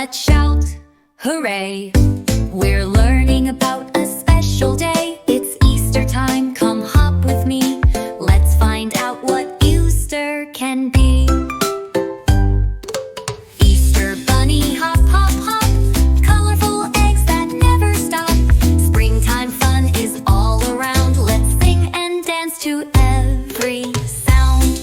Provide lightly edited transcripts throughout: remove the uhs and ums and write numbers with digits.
Let's shout, hooray! We're learning about a special day. It's Easter time, come hop with me. Let's find out what Easter can be. Easter bunny, hop, hop, hop. Colorful eggs that never stop. Springtime fun is all around. Let's sing and dance to every sound.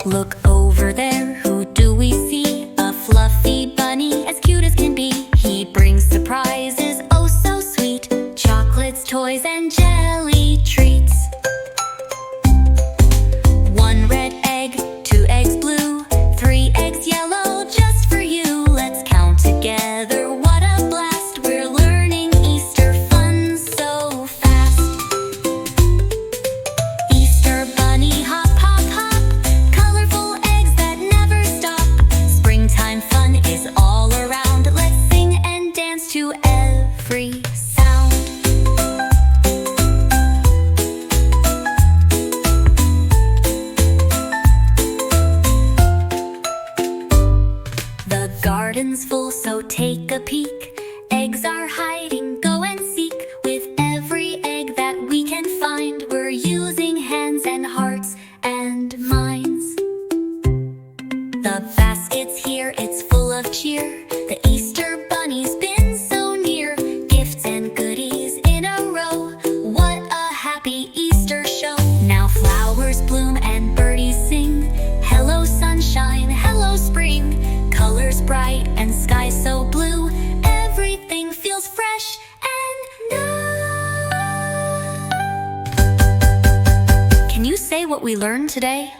Look over there, who do we see? A fluffy bunny, as cute as can be. He brings surprises, oh so sweet. Chocolates, toys, and jelly treats. One red egg, two eggs blue, three eggs yellow, just for you. Let's count together, what a blast. We're learning Easter fun so fast. Easter bunny, hop, hop, hop. Colorful eggs that never stop. Springtime fun is all around. Let's sing and dance to every sound. The garden's full, so take a peek. Eggs are hiding, go and seek. With every egg that we can find, we're using hands and hearts and minds. The basket's here, it's full of cheer. The Easter bunny's been so near. Gifts and goodies in a row. What a happy Easter show. Now flowers bloom and birdies sing. Hello sunshine, hello spring. Colors bright and sky so blue. Everything feels fresh and new. Can you say what we learned today?